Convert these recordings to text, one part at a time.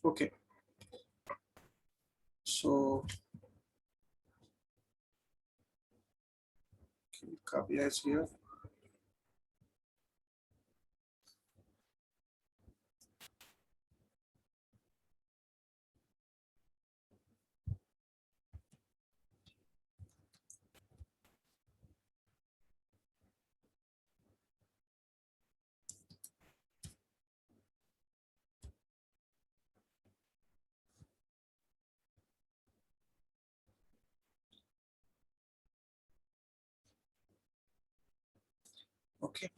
Okay. So Kavya is here. Okay.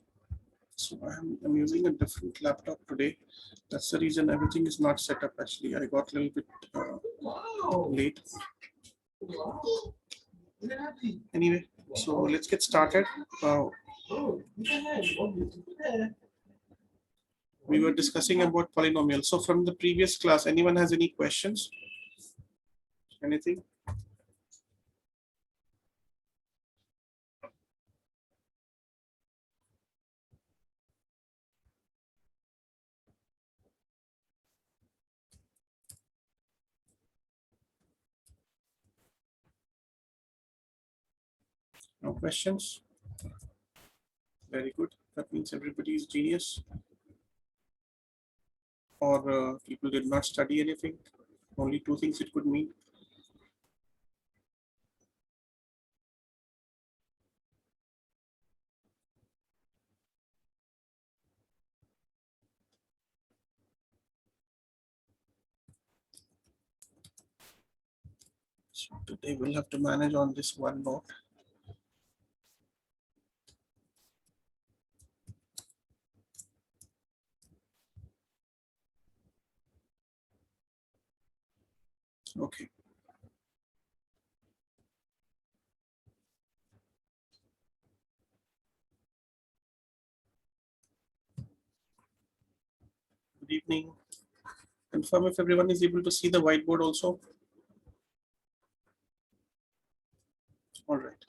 So I'm using a different laptop today. That's the reason everything is not set up. Actually, I got a little bit late. Anyway, so let's get started. We were discussing about polynomials. So from the previous class, anyone has any questions? Anything? No questions? Very good. That means everybody is genius. Or people did not study anything. Only two things it could mean. So today we'll have to manage on this one note. Okay. Good evening. Confirm if everyone is able to see the whiteboard also. All right.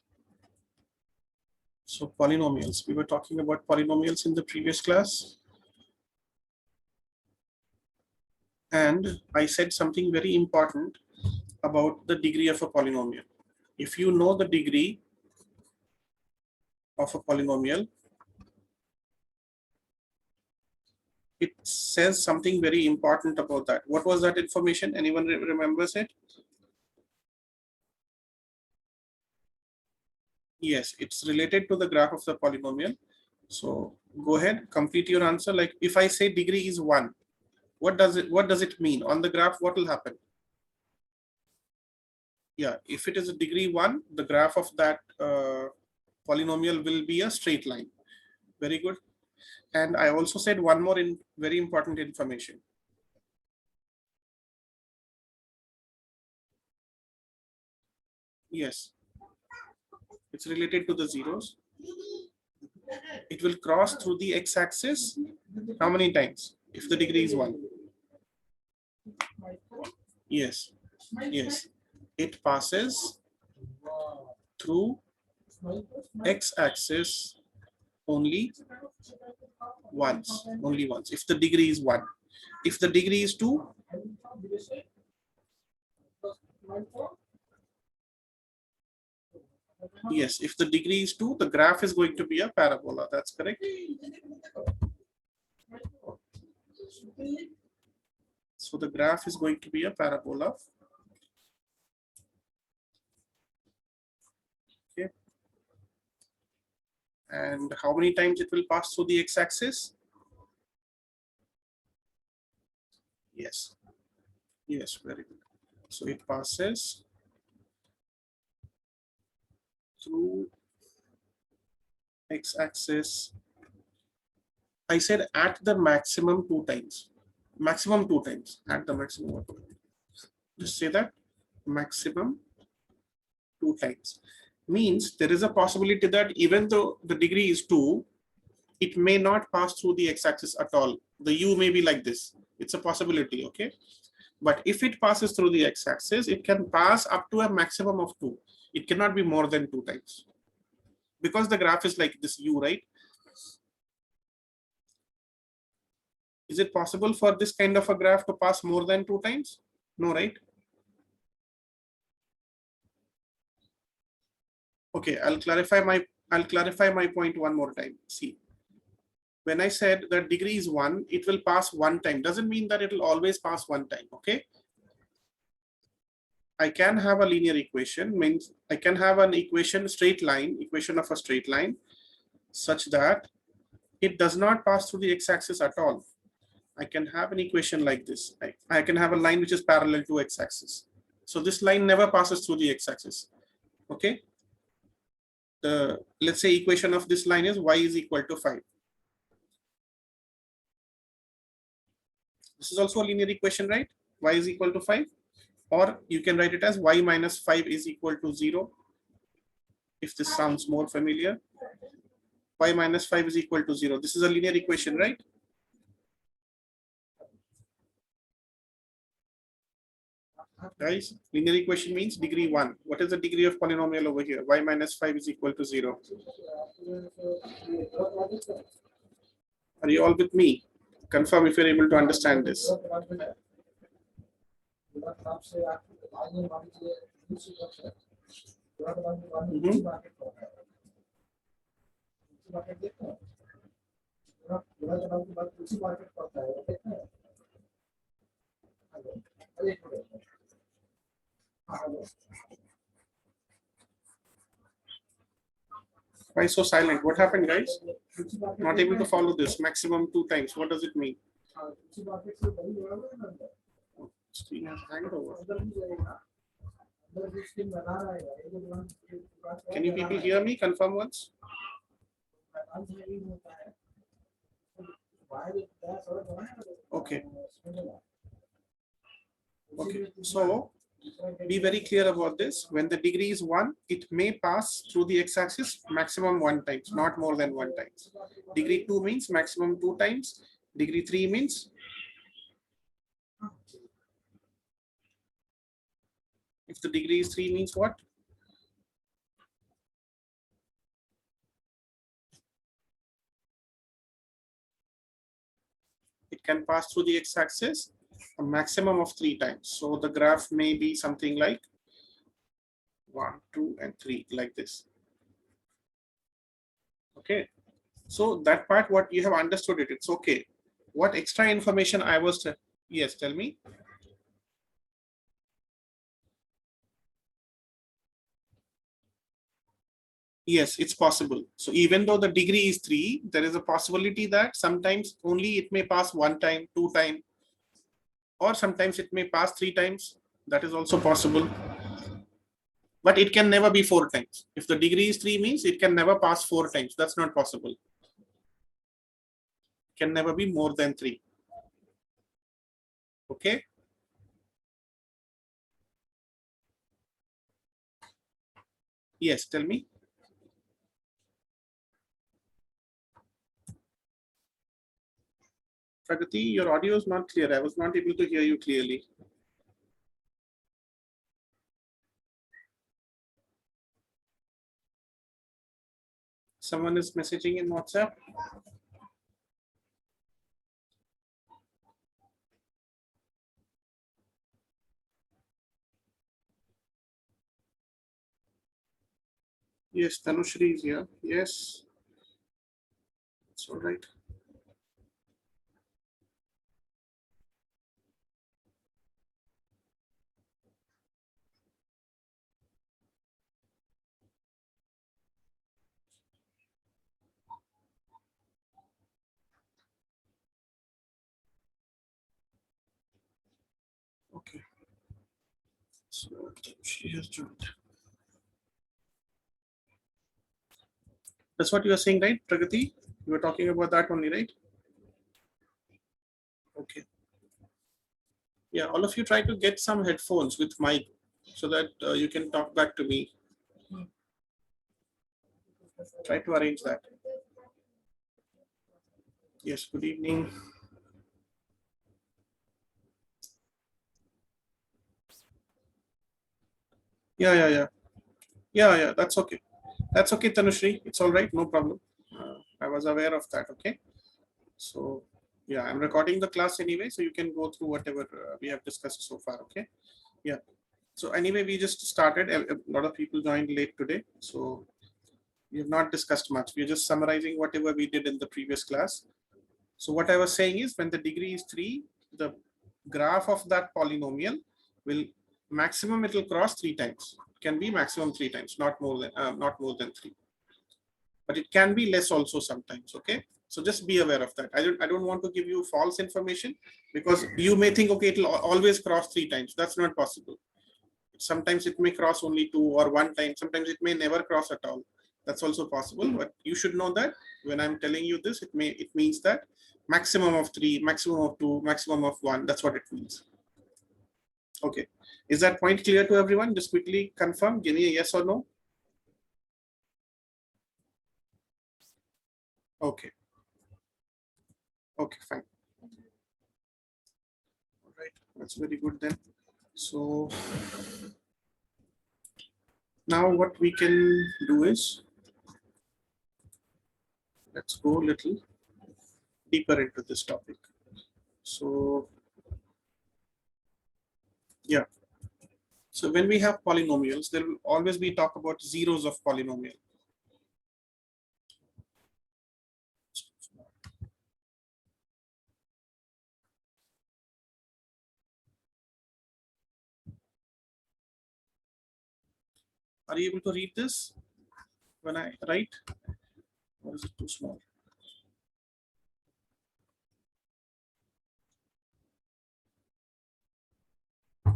So polynomials. We were talking about polynomials in the previous class. And I said something very important about the degree of a polynomial. If you know the degree of a polynomial, it says something very important about that. What was that information? Anyone remembers it? Yes, it's related to the graph of the polynomial. So go ahead, complete your answer. Like if I say degree is 1, what does it mean? On the graph, what will happen? Yeah, if it is a degree 1, the graph of that polynomial will be a straight line. Very good. And I also said one more very important information. Yes, it's related to the zeros. It will cross through the x-axis how many times? If the degree is 1. Yes, yes. It passes through x-axis only once. If the degree is 1. If the degree is 2, yes, if the degree is 2, the graph is going to be a parabola. That's correct. So the graph is going to be a parabola. Okay. And how many times it will pass through the x-axis? Yes. Yes, very good. So it passes through x-axis. I said at the maximum 2 times. Maximum 2 times. At the maximum. Just say that maximum 2 times. Means there is a possibility that even though the degree is 2, it may not pass through the x-axis at all. The u may be like this. It's a possibility, okay? But if it passes through the x-axis, it can pass up to a maximum of 2. It cannot be more than 2 times. Because the graph is like this u, right? Is it possible for this kind of a graph to pass more than 2 times? No, right? Okay, I'll clarify my point one more time. See, when I said that degree is 1, it will pass 1 time. Doesn't mean that it will always pass 1 time. Okay. I can have a linear equation, means I can have an equation of a straight line such that it does not pass through the x-axis at all. I can have an equation like this. I can have a line which is parallel to x-axis. So this line never passes through the x-axis. Okay. Let's say equation of this line is y is equal to 5. This is also a linear equation, right? Y is equal to 5. Or you can write it as y minus 5 is equal to 0. If this sounds more familiar, y minus 5 is equal to 0. This is a linear equation, right? Guys, linear equation means degree 1. What is the degree of polynomial over here? Y minus 5 is equal to 0. Are you all with me? Confirm if you're able to understand this. Why so silent? What happened, guys? Not able to follow this. Maximum 2 times. What does it mean? Screen has hanged over. Can you people hear me? Confirm once. Okay. Okay. So be very clear about this. When the degree is 1, it may pass through the x-axis maximum 1 times, not more than 1 times. Degree 2 means maximum 2 times. Degree 3 means if the degree is 3 means what? It can pass through the x-axis a maximum of 3 times. So the graph may be something like 1, 2, and 3 like this. Okay. So that part, what you have understood it, it's okay. What extra information I was, yes, tell me. Yes, it's possible. So even though the degree is 3, there is a possibility that sometimes only it may pass 1 time, 2 times, or sometimes it may pass 3 times. That is also possible. But it can never be 4 times. If the degree is 3 means it can never pass 4 times. That's not possible. It can never be more than 3. Okay. Yes, tell me. Pragati, your audio is not clear. I was not able to hear you clearly. Someone is messaging in WhatsApp. Yes, Tanushri is here. Yes. It's all right. Okay. So she has joined. That's what you are saying, right, Pragati? You were talking about that only, right? Okay. Yeah, all of you try to get some headphones with mic so that you can talk back to me. Try to arrange that. Yes, good evening. Yeah. That's okay. That's okay, Tanushri. It's all right. No problem. I was aware of that. Okay. So Yeah, I'm recording the class anyway, so you can go through whatever we have discussed so far. Okay. Yeah. So anyway, we just started. A lot of people joined late today, so we have not discussed much. We're just summarizing whatever we did in the previous class. So what I was saying is, when the degree is 3, the graph of that polynomial will maximum it will cross 3 times. It can be maximum 3 times, not more than 3. But it can be less also sometimes. Okay. So just be aware of that. I don't want to give you false information, because you may think, okay, it will always cross 3 times. That's not possible. Sometimes it may cross only 2 or 1 time. Sometimes it may never cross at all. That's also possible. But you should know that when I'm telling you this, it means that maximum of 3, maximum of 2, maximum of 1. That's what it means. Okay. Is that point clear to everyone? Just quickly confirm. Give me a yes or no. Okay. Okay, fine. All right. That's very good then. So now what we can do is, let's go a little deeper into this topic. So yeah. So when we have polynomials, there will always be talk about zeros of polynomial. Are you able to read this when I write? Or is it too small?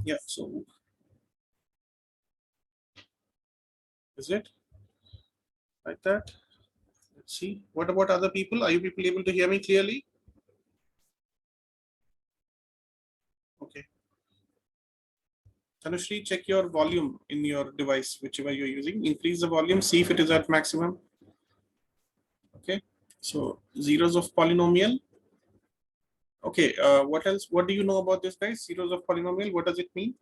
Yeah, so is it like that? Let's see. What about other people? Are you people able to hear me clearly? Okay. Tanushri, check your volume in your device, whichever you're using. Increase the volume, see if it is at maximum. Okay. So zeros of polynomial. Okay. What else? What do you know about this, guys? Zeros of polynomial. What does it mean?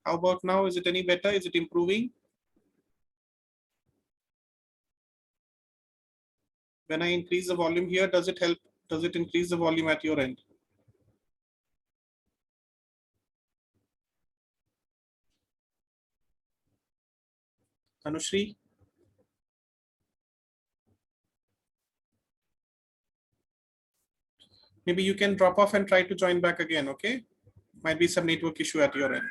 How about now? Is it any better? Is it improving? When I increase the volume here, does it help? Does it increase the volume at your end? Anushri? Maybe you can drop off and try to join back again, okay? Might be some network issue at your end,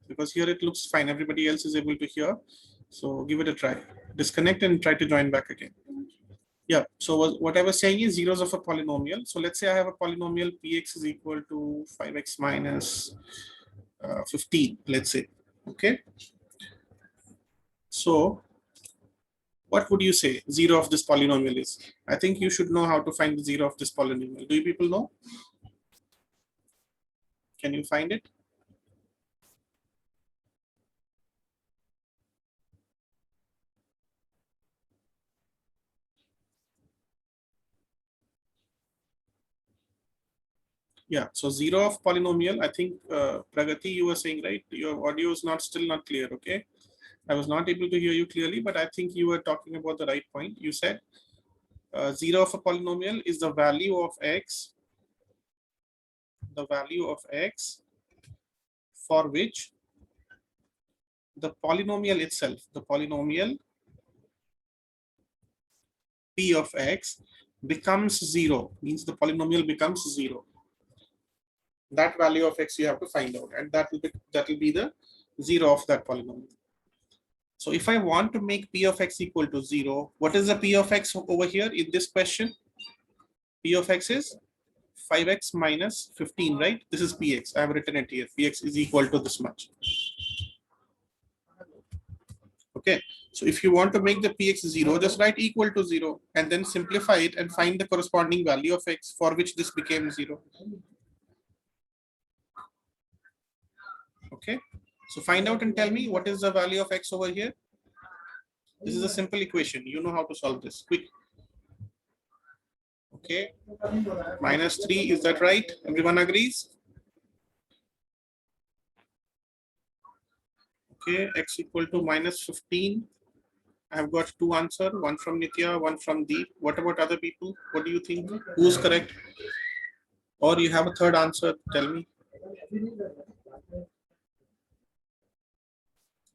because here it looks fine. Everybody else is able to hear. So give it a try. Disconnect and try to join back again. Yeah, so what I was saying is zeros of a polynomial. So let's say I have a polynomial px is equal to 5x minus 15, let's say, okay? So what would you say zero of this polynomial is? I think you should know how to find the zero of this polynomial. Do you people know? Can you find it? Yeah, so zero of polynomial, I think Pragati, you were saying, right? Your audio is still not clear, okay? I was not able to hear you clearly, but I think you were talking about the right point. You said zero of a polynomial is the value of x, for which the polynomial itself, the polynomial p of x becomes 0, means the polynomial becomes 0. That value of x you have to find out, and that will be the zero of that polynomial. So if I want to make p of x equal to 0, what is the p of x over here in this question? P of x is 5x minus 15, right? This is px. I have written it here. Px is equal to this much. Okay. So if you want to make the px 0, just write equal to 0 and then simplify it and find the corresponding value of x for which this became 0. Okay. So find out and tell me what is the value of x over here. This is a simple equation. You know how to solve this. Quick. Okay. Minus 3. Is that right? Everyone agrees? Okay, x equal to minus 15. I have got two answers, one from Nitya, one from Deep. What about other people? What do you think? Who's correct? Or you have a third answer? Tell me.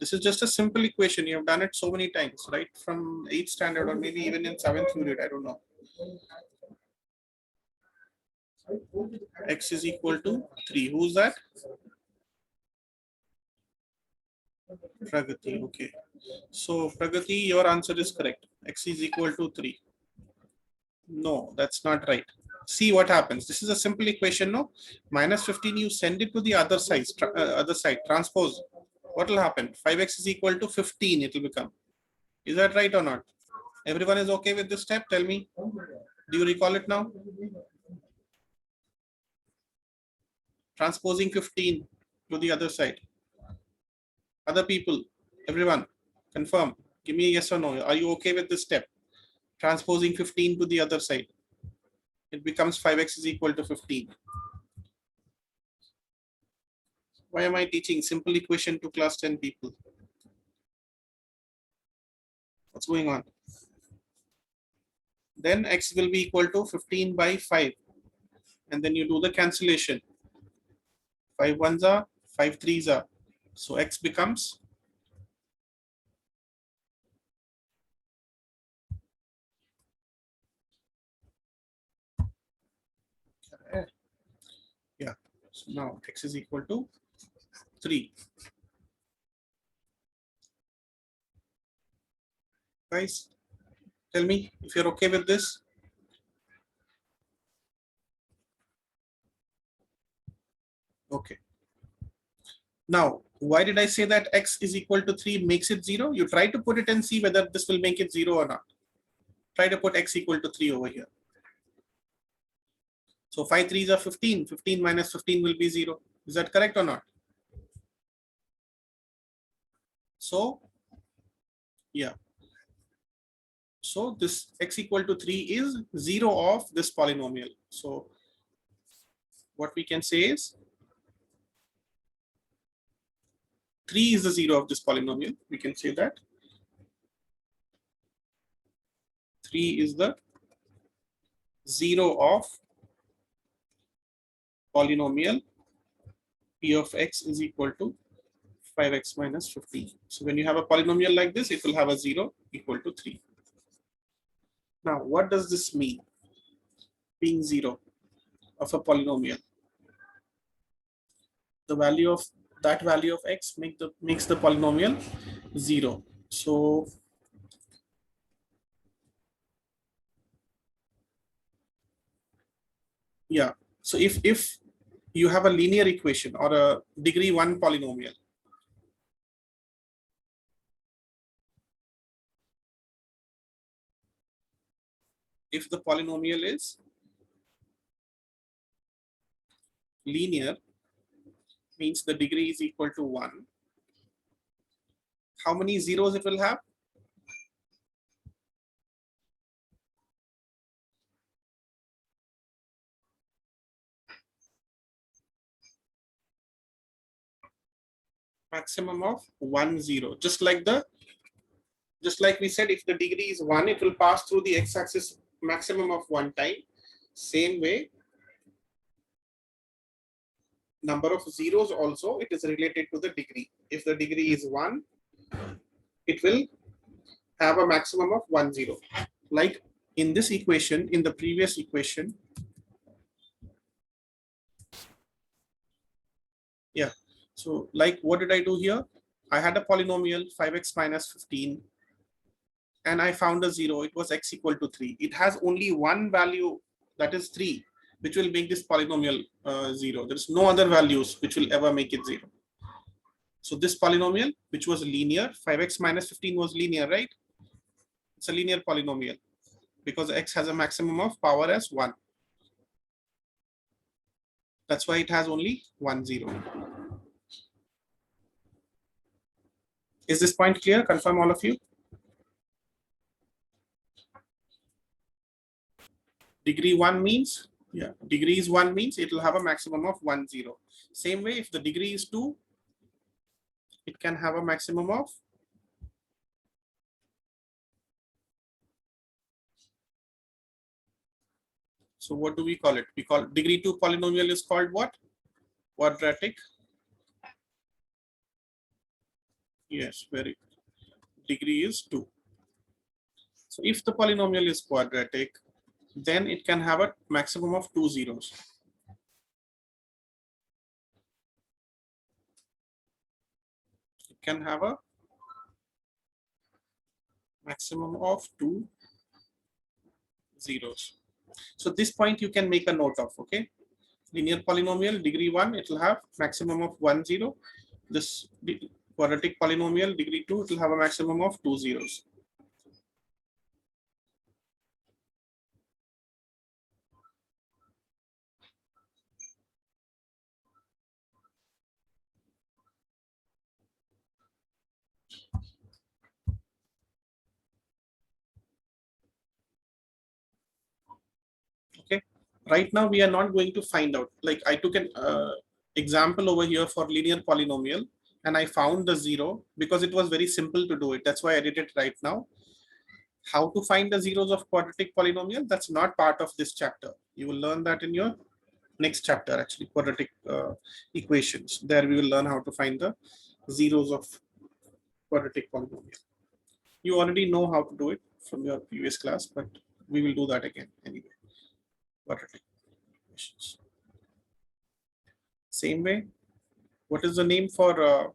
This is just a simple equation. You have done it so many times, right? From 8th standard or maybe even in 7th you did. I don't know. X is equal to 3. Who's that? Pragati. Okay. So Pragati, your answer is correct. X is equal to 3. No, that's not right. See what happens. This is a simple equation, no? Minus 15, you send it to the other side, transpose. What will happen? 5x is equal to 15, it will become. Is that right or not? Everyone is okay with this step? Tell me. Do you recall it now? Transposing 15 to the other side. Other people, everyone, confirm. Give me a yes or no. Are you okay with this step? Transposing 15 to the other side. It becomes 5x is equal to 15. Why am I teaching simple equation to class 10 people? What's going on? Then x will be equal to 15 by 5. And then you do the cancellation. 5 ones are, 5 threes are. So x becomes yeah. So now x is equal to 3. Guys, tell me if you're okay with this. Okay. Now, why did I say that x is equal to 3 makes it 0? You try to put it and see whether this will make it 0 or not. Try to put x equal to 3 over here. So 5 threes are 15. 15 minus 15 will be 0. Is that correct or not? So, yeah. So this x equal to 3 is 0 of this polynomial. So what we can say is 3 is the 0 of this polynomial. We can say that 3 is the 0 of polynomial p of x is equal to 5x minus 15. So when you have a polynomial like this, it will have a 0 equal to 3. Now, what does this mean? Being 0 of a polynomial. The value of that value of x makes the polynomial 0. So yeah. So if you have a linear equation or a degree 1 polynomial, if the polynomial is linear, means the degree is equal to 1. How many zeros it will have? Maximum of 1 0. Just like we said, if the degree is 1, it will pass through the x-axis maximum of 1 time. Same way, number of zeros also, it is related to the degree. If the degree is 1, it will have a maximum of 1 0. Like in this equation, in the previous equation, yeah. So like what did I do here? I had a polynomial 5x minus 15 and I found a 0. It was x equal to 3. It has only one value, that is 3, which will make this polynomial 0. There is no other values which will ever make it 0. So this polynomial, which was linear, 5x minus 15 was linear, right? It's a linear polynomial because x has a maximum of power as 1. That's why it has only 1 0. Is this point clear? Confirm all of you. Degree 1 means, yeah, degree is 1 means it will have a maximum of 1 0. Same way, if the degree is 2, it can have a maximum of so what do we call it? We call degree 2 polynomial is called what? Quadratic. Yes, very good. Degree is 2. So if the polynomial is quadratic, then it can have a maximum of 2 zeros. It can have a maximum of 2 zeros. So this point you can make a note of, okay? Linear polynomial degree 1, it will have maximum of 1 0. This quadratic polynomial degree 2, it will have a maximum of 2 zeros. Okay, right now we are not going to find out. Like I took an example over here for linear polynomial and I found the 0 because it was very simple to do it. That's why I did it right now. How to find the zeros of quadratic polynomial, that's not part of this chapter. You will learn that in your next chapter, actually, quadratic equations. There we will learn how to find the zeros of quadratic polynomial. You already know how to do it from your previous class, but we will do that again anyway. Quadratic equations. Same way, what is the name for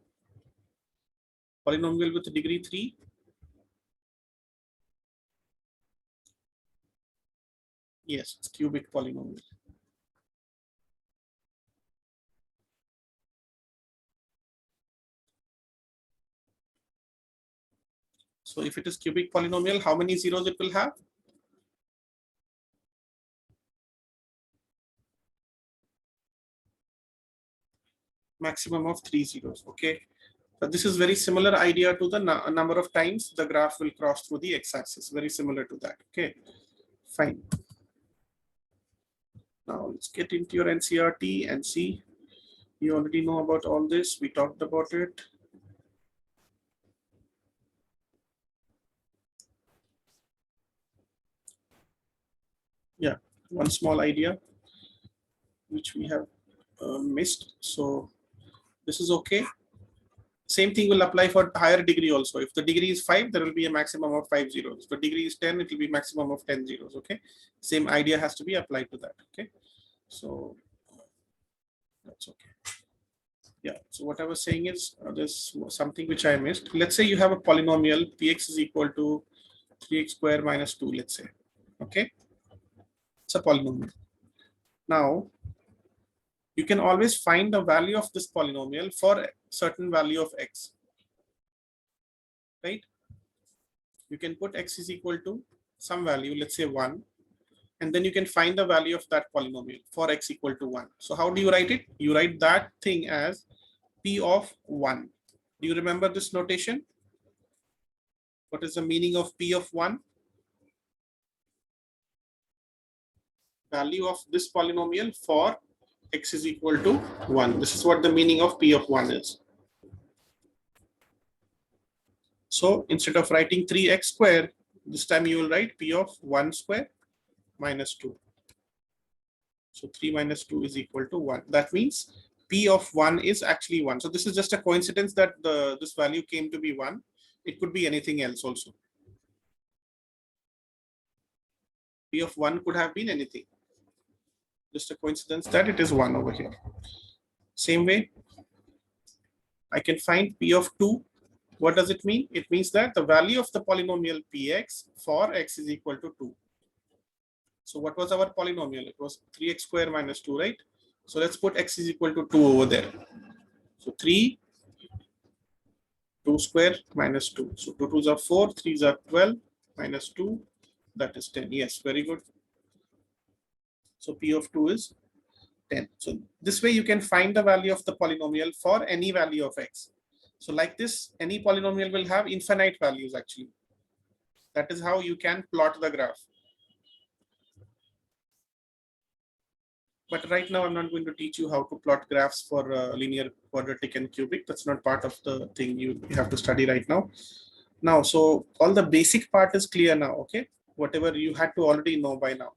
polynomial with degree 3? Yes, it's cubic polynomial. So if it is cubic polynomial, how many zeros it will have? Maximum of 3 zeros. Okay. So this is very similar idea to the number of times the graph will cross through the x-axis. Very similar to that. Okay. Fine. Now let's get into your NCRT and see. You already know about all this. We talked about it. Yeah, one small idea which we have missed. So this is okay. Same thing will apply for higher degree also. If the degree is 5, there will be a maximum of 5 zeros. If the degree is 10, it will be maximum of 10 zeros. Okay. Same idea has to be applied to that. Okay. So that's okay. Yeah. So what I was saying is there's something which I missed. Let's say you have a polynomial px is equal to 3x square minus 2, let's say. Okay. It's a polynomial. Now, you can always find the value of this polynomial for a certain value of x. Right? You can put x is equal to some value, let's say 1. And then you can find the value of that polynomial for x equal to 1. So how do you write it? You write that thing as p of 1. Do you remember this notation? What is the meaning of p of 1? Value of this polynomial for x is equal to 1. This is what the meaning of p of 1 is. So instead of writing 3x square, this time you will write p of 1 square minus 2. So 3 minus 2 is equal to 1. That means p of 1 is actually 1. So this is just a coincidence that this value came to be 1. It could be anything else also. P of 1 could have been anything. Just a coincidence that it is 1 over here. Same way, I can find p of 2. What does it mean? It means that the value of the polynomial px for x is equal to 2. So what was our polynomial? It was 3x square minus 2, right? So let's put x is equal to 2 over there. So 3, 2 square minus 2. So 2 2s are 4, 3s are 12, minus 2, that is 10. Yes, very good. So p of 2 is 10. So this way you can find the value of the polynomial for any value of x. So like this, any polynomial will have infinite values actually. That is how you can plot the graph. But right now, I'm not going to teach you how to plot graphs for linear, quadratic, and cubic. That's not part of the thing you have to study right now. Now, so all the basic part is clear now, okay? Whatever you had to already know by now.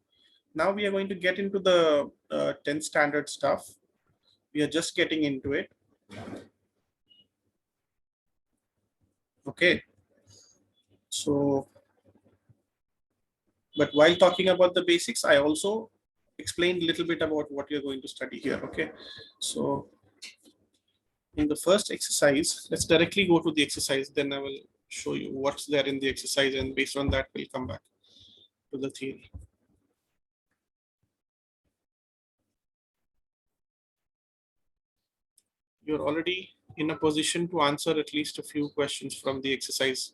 Now we are going to get into the 10th standard stuff. We are just getting into it. Okay. So, but while talking about the basics, I also explained a little bit about what you're going to study here, okay? So in the first exercise, let's directly go to the exercise, then I will show you what's there in the exercise, and based on that, we'll come back to the theory. You're already in a position to answer at least a few questions from the exercise.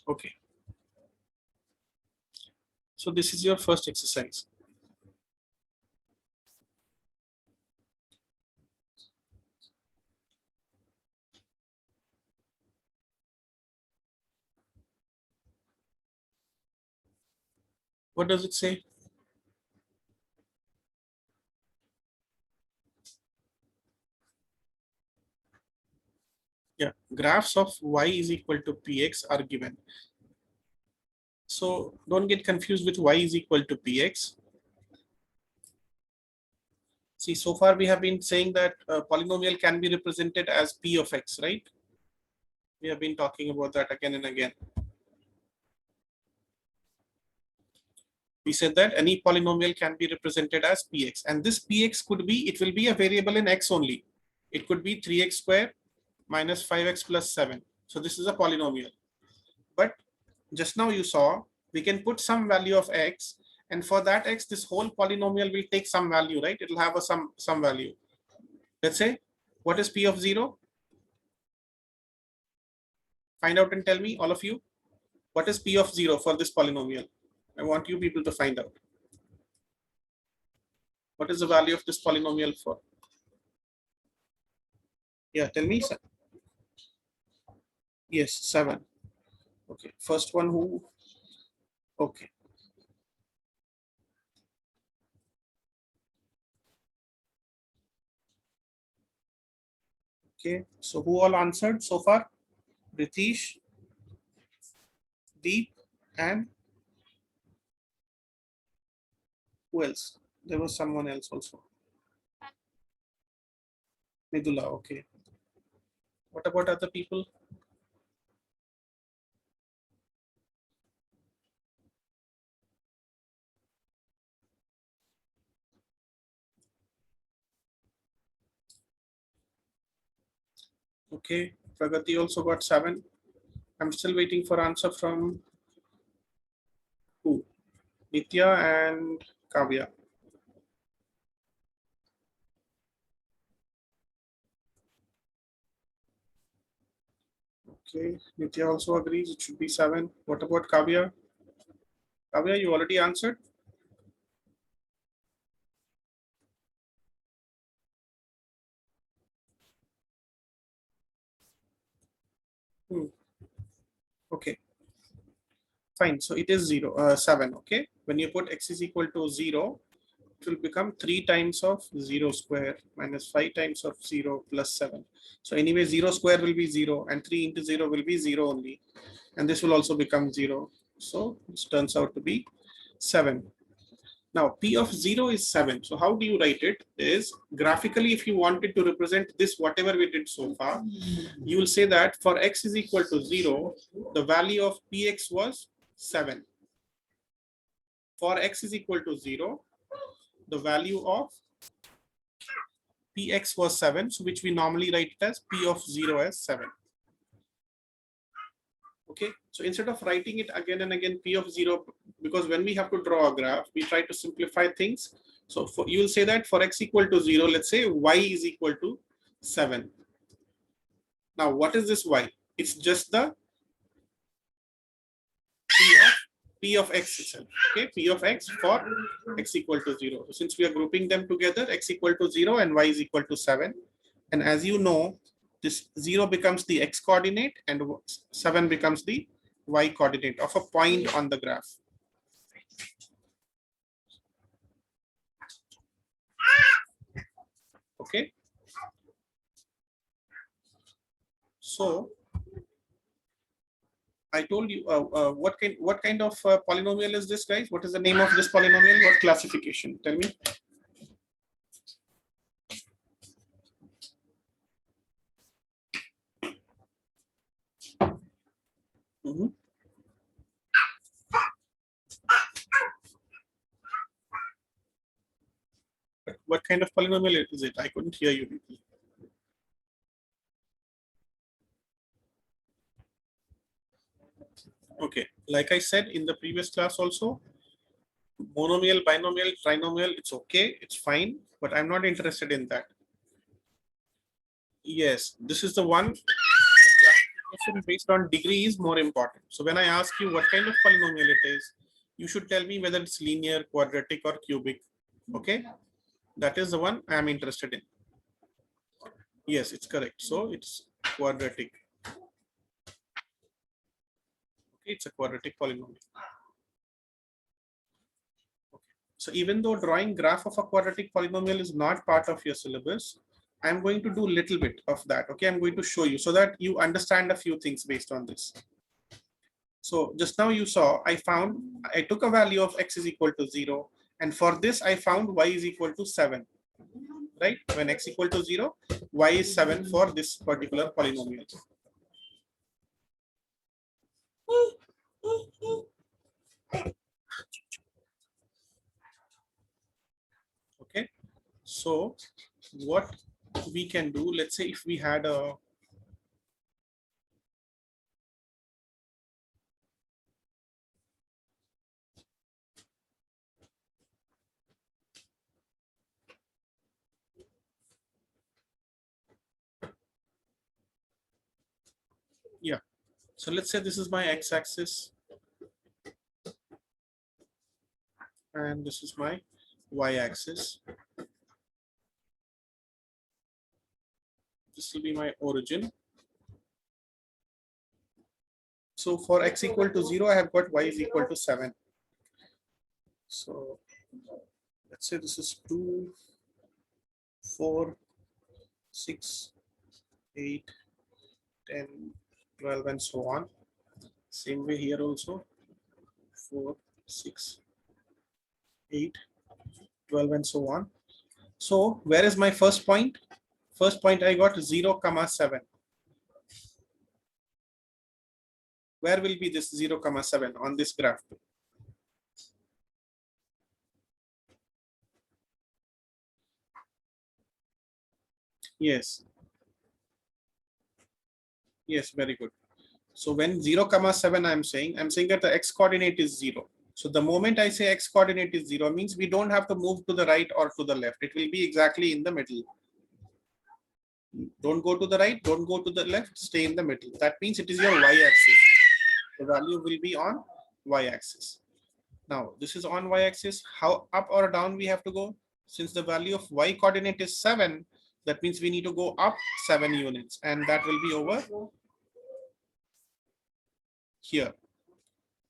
Okay. So this is your first exercise. What does it say? Yeah, graphs of y is equal to px are given. So don't get confused with y is equal to px. See, so far we have been saying that polynomial can be represented as p of x, right? We have been talking about that again and again. We said that any polynomial can be represented as px, and this px could be, it will be a variable in x only. It could be 3x squared minus 5x plus 7. So this is a polynomial. But just now you saw, we can put some value of x, and for that x, this whole polynomial will take some value, right? It will have a some value. Let's say, what is p of 0? Find out and tell me, all of you, what is p of 0 for this polynomial? I want you people to find out. What is the value of this polynomial for? Yeah, tell me. Yes, 7. Okay, first one who? Okay. Okay, so who all answered so far? Ritesh, Deep, and who else? There was someone else also. Nidula, okay. What about other people? Okay, Pragati also got 7. I'm still waiting for answer from who? Nitya and Kavya. Okay, Nitya also agrees it should be 7. What about Kavya? Kavya, you already answered? Hmm. Okay, fine. So it is 7. Okay, when you put x is equal to 0, it will become 3 times of 0 square minus 5 times of 0 plus 7. So anyway, 0 square will be 0, and 3 into 0 will be 0 only. And this will also become 0. So this turns out to be 7. Now p of 0 is 7. So how do you write it? Is graphically, if you wanted to represent this, whatever we did so far, you will say that for x is equal to 0, the value of px was 7. For x is equal to 0, the value of px was 7, so which we normally write it as p of 0 as 7. Okay, so instead of writing it again and again p of 0, because when we have to draw a graph, we try to simplify things. So you will say that for x equal to 0, let's say y is equal to 7. Now what is this y? It's just the p of x itself. Okay, p of x for x equal to 0. So since we are grouping them together, x equal to 0 and y is equal to 7. And as you know, this 0 becomes the x coordinate and 7 becomes the y coordinate of a point on the graph. Okay. So I told you what kind of polynomial is this, guys? What is the name of this polynomial? What classification? Tell me. Mhm. What kind of polynomial is it? I couldn't hear you. Okay, like I said in the previous class also, monomial, binomial, trinomial, it's okay, it's fine, but I'm not interested in that. Yes, this is the one. Classification based on degree is more important. So when I ask you what kind of polynomial it is, you should tell me whether it's linear, quadratic, or cubic. Okay, that is the one I am interested in. Yes, it's correct. So it's quadratic. Okay, it's a quadratic polynomial. So even though drawing graph of a quadratic polynomial is not part of your syllabus, I'm going to do a little bit of that. Okay, I'm going to show you so that you understand a few things based on this. So just now you saw, I took a value of x is equal to 0. And for this, I found y is equal to 7. Right? When x equal to 0, y is 7 for this particular polynomial. Okay. So what we can do, let's say if we had a yeah. So let's say this is my x-axis and this is my y-axis. This will be my origin. So for x equal to 0, I have got y is equal to 7. So let's say this is 2, 4, 6, 8, 10, 12, and so on. Same way here also 4, 6, 8, 12, and so on. So where is my first point? First point I got 0, 7. Where will be this 0, 7 on this graph? Yes. Yes, very good. So when 0, 7, I'm saying that the x coordinate is 0. So the moment I say x coordinate is 0 means we don't have to move to the right or to the left. It will be exactly in the middle. Don't go to the right, don't go to the left, stay in the middle. That means it is your y-axis. The value will be on y-axis. Now this is on y-axis. How up or down we have to go? Since the value of y coordinate is 7, that means we need to go up 7 units, and that will be over here,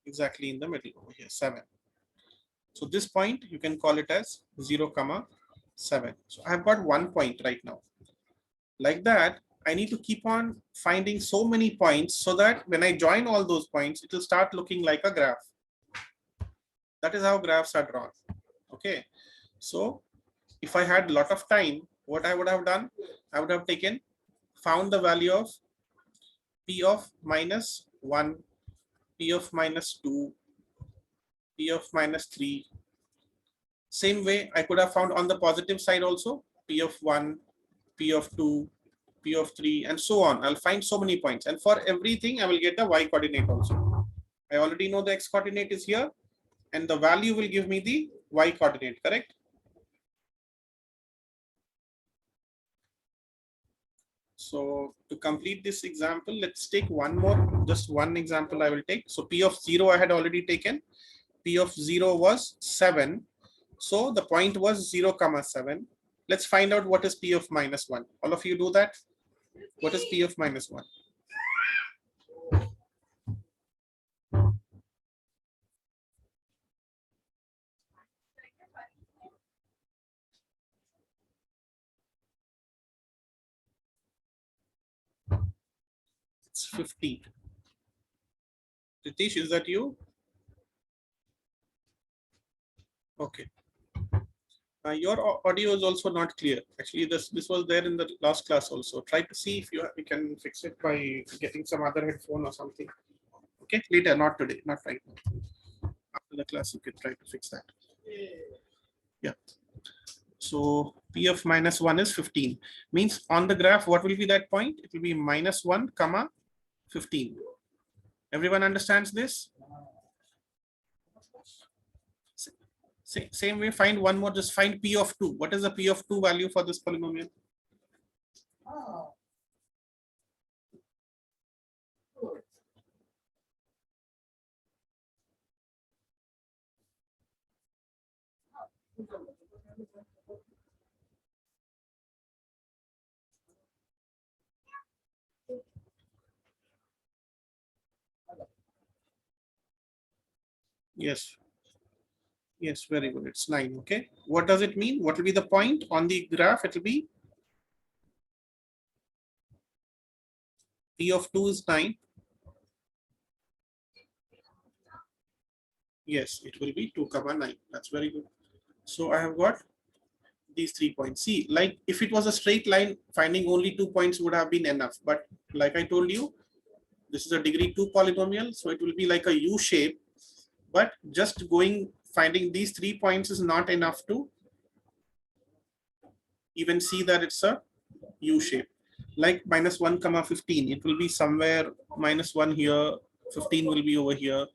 exactly in the middle over here, 7. So this point you can call it as 0, 7. So I've got 1 point right now. Like that, I need to keep on finding so many points so that when I join all those points, it will start looking like a graph. That is how graphs are drawn. Okay. So if I had a lot of time, what I would have done, I would have found the value of p of minus 1, p of minus 2, p of minus 3. Same way, I could have found on the positive side also, p of 1, p of 2, p of 3, and so on. I'll find so many points. And for everything, I will get the y coordinate also. I already know the x coordinate is here, and the value will give me the y coordinate, correct? So to complete this example, let's take one more, just one example I will take. So p of 0 I had already taken. P of 0 was 7. So the point was 0, 7. Let's find out what is p of minus 1. All of you do that. What is p of minus 1? 15. Ritesh, is that you? Okay. Your audio is also not clear. Actually, this was there in the last class also. Try to see if you can fix it by getting some other headphone or something. Okay, later, not today, not right now. After the class, you can try to fix that. Yeah. So P of minus 1 is 15. Means on the graph, what will be that point? It will be minus 1, comma 15. Everyone understands this? Same way, find one more, just find P of 2. What is the P of 2 value for this polynomial? Yes. Yes, very good. It's 9. Okay. What does it mean? What will be the point on the graph? It will be P of 2 is 9. Yes, it will be 2, comma 9. That's very good. So I have got these 3 points. See, like if it was a straight line, finding only 2 points would have been enough. But like I told you, this is a degree 2 polynomial. So it will be like a U shape. But just finding these 3 points is not enough to even see that it's a U shape. Like minus 1, comma 15. It will be somewhere minus 1 here. 15 will be over here.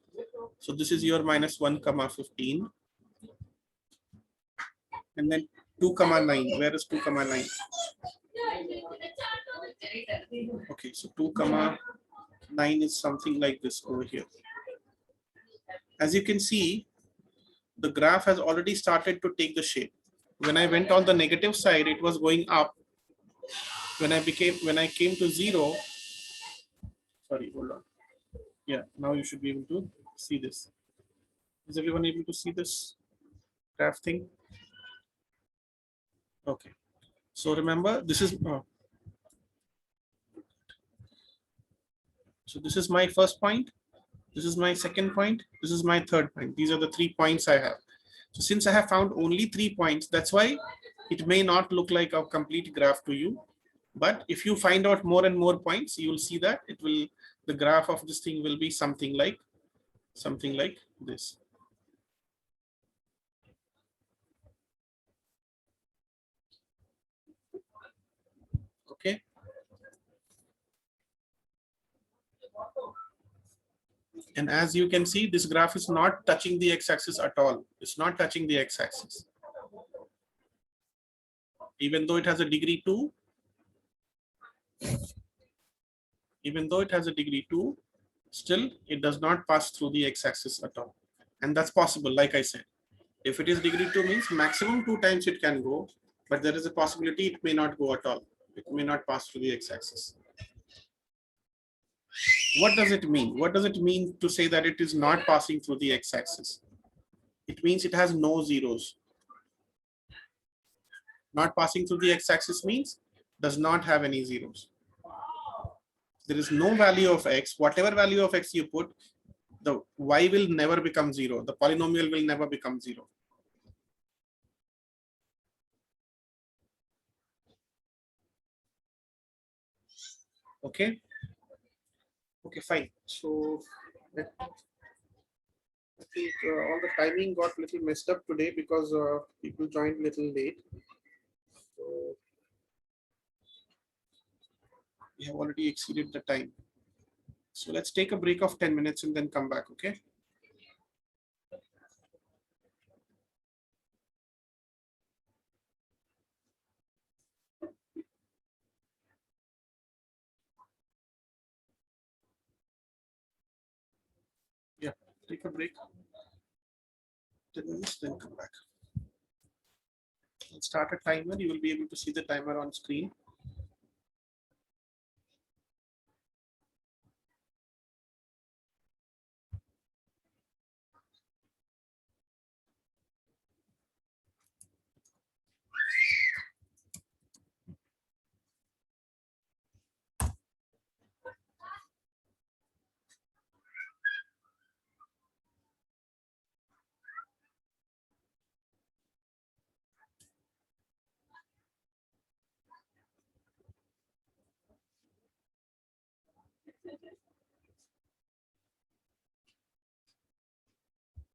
So this is your minus 1, comma 15. And then 2, comma 9. Where is 2, comma 9? Okay, so 2, comma 9 is something like this over here. As you can see, the graph has already started to take the shape. When I went on the negative side, it was going up. When I came to 0, sorry, hold on. Yeah, now you should be able to see this. Is everyone able to see this graph thing? Okay. So remember, this is so this is my first point. This is my second point. This is my third point. These are the 3 points I have. So since I have found only 3 points, that's why it may not look like a complete graph to you. But if you find out more and more points, you will see that the graph of this thing will be something like this. Okay. And as you can see, this graph is not touching the x-axis at all. It's not touching the x-axis. Even though it has a degree 2, still it does not pass through the x-axis at all. And that's possible, like I said. If it is degree 2 means maximum 2 times it can go, but there is a possibility it may not go at all. It may not pass through the x-axis. What does it mean? What does it mean to say that it is not passing through the x-axis? It means it has no zeros. Not passing through the x-axis means does not have any zeros. There is no value of x. Whatever value of x you put, the y will never become 0. The polynomial will never become 0. Okay. Okay, fine. So I think all the timing got a little messed up today because people joined a little late. So we have already exceeded the time. So let's take a break of 10 minutes and then come back, okay? Yeah, take a break. 10 minutes, then come back. Let's start a timer. You will be able to see the timer on screen.